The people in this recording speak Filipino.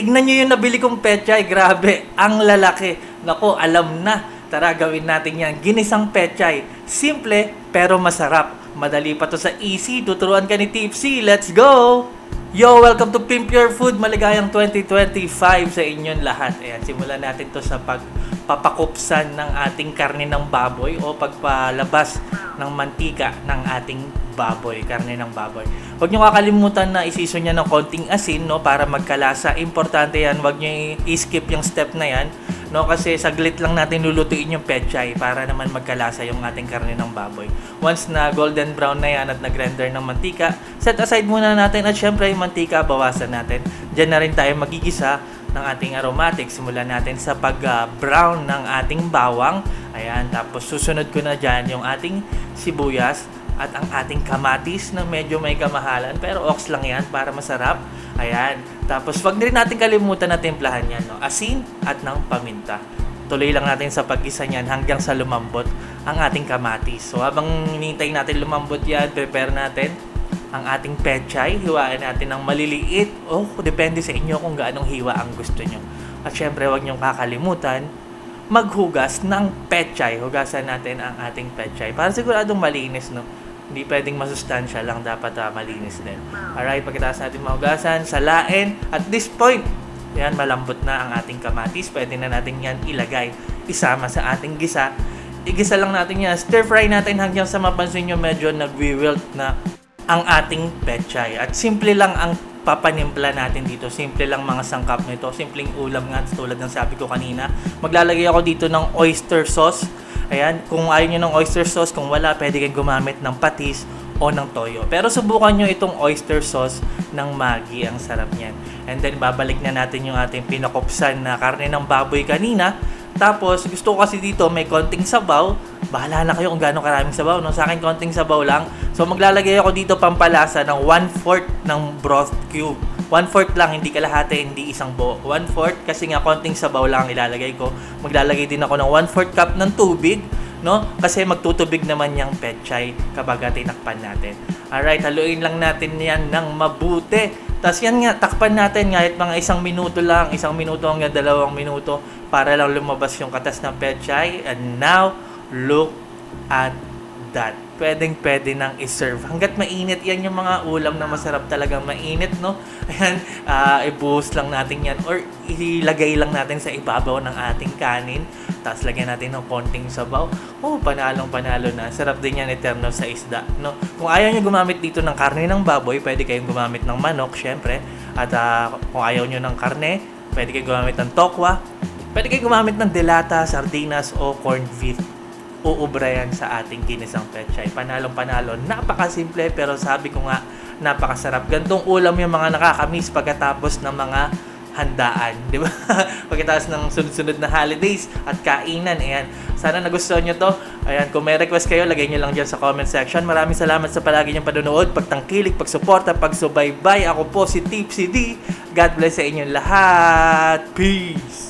tignan nyo yung nabili kong pechay. Grabe, ang lalaki. Nako, alam na. Tara, gawin natin yan. Ginisang pechay. Simple, pero masarap. Madali pa to sa Easy. Tuturuan ka ni Tipsy. Let's go! Yo, welcome to Pimp Your Food. Maligayang 2025 sa inyong lahat. Ayan, simulan natin to sa pagpapakupsan ng ating karne ng baboy o pagpalabas ng mantika ng ating baboy, karne ng baboy. Huwag nyo kakalimutan na isison niya ng konting asin, no, para magkalasa. Importante yan, huwag nyo i-skip yung step na yan, no, kasi saglit lang natin lulutuin yung pechay para naman magkalasa yung ating karne ng baboy. Once na golden brown na yan at nag-render ng mantika, set aside muna natin at syempre yung mantika bawasan natin. Diyan na rin tayo magigisa ng ating aromatics. Simulan natin sa pag-brown ng ating bawang. Ayan, tapos susunod ko na dyan yung ating sibuyas at ang ating kamatis na medyo may kamahalan pero ox lang yan para masarap. Ayan, tapos wag rin natin kalimutan na timplahan yan, no? Asin at ng paminta. Tuloy lang natin sa paggisa niyan hanggang sa lumambot ang ating kamatis. So habang hinihintay natin lumambot yan, prepare natin ang ating pechay. Hiwain natin ng maliliit. Depende sa inyo kung gaanong hiwa ang gusto nyo. At syempre, huwag nyo kakalimutan maghugas ng pechay. Hugasan natin ang ating pechay para siguradong malinis, no? Hindi pwedeng masustansya lang, dapat malinis din. Alright, pagkatapos natin mahugasan, salain. At this point, yan, malambot na ang ating kamatis. Pwede na natin yan ilagay isama sa ating gisa. Igisa lang natin yan. Stir fry natin hanggang sa mapansin nyo medyo nagwi-wilt na ang ating pechay. At simple lang ang papanimpla natin dito. Simple lang mga sangkap nito. Simpleng ulam nga, tulad ng sabi ko kanina. Maglalagay ako dito ng oyster sauce. Ayan, kung ayaw nyo ng oyster sauce, kung wala, pwede kayong gumamit ng patis o ng toyo. Pero subukan nyo itong oyster sauce ng Maggi. Ang sarap niyan. And then, babalik na natin yung ating pinakupsan na karne ng baboy kanina. Tapos, gusto ko kasi dito may konting sabaw. Bahala na kayo kung gaano karaming sabaw, no? Sa akin, konting sabaw lang. So, maglalagay ako dito pampalasa ng 1/4 ng broth cube. 1/4 lang, hindi kalahati, hindi isang buo. 1/4 kasi nga konting sabaw lang ilalagay ko. Maglalagay din ako ng 1/4 cup ng tubig, no? Kasi magtutubig naman yung pechay kapag tinakpan natin. Alright, haluin lang natin yan ng mabuti. Tapos yan nga, takpan natin kahit mga 1 minuto lang, 1 minuto hanggang 2 minuto para lang lumabas yung katas ng pechay. And now, look at that. Pwedeng-pwede nang iserve. Hanggat mainit, yan yung mga ulam na masarap talagang mainit, no? Ayan, ibuhos lang natin yan or ilagay lang natin sa ibabaw ng ating kanin. Tapos lagyan natin ng konting sabaw. Panalong-panalo na. Sarap din yan, eterno sa isda, no? Kung ayaw nyo gumamit dito ng karne ng baboy, pwede kayong gumamit ng manok, syempre. At kung ayaw nyo ng karne, pwede kayong gumamit ng tokwa. Pwede kayong gumamit ng delata, sardinas o corned beef. Uubra yan sa ating ginisang pechay. Panalong-panalo. Napakasimple pero sabi ko nga, napakasarap. Gantong ulam yung mga nakakamiss pagkatapos ng mga handaan. Di ba? Pagkatapos ng sunod-sunod na holidays at kainan. Ayan. Sana nagustuhan nyo to. Ayan. Kung may request kayo, lagay nyo lang dyan sa comment section. Maraming salamat sa palagi nyong panonood, pagtangkilik, pagsuporta, pagsubaybay. Ako po si Tipsy D. God bless sa inyong lahat. Peace!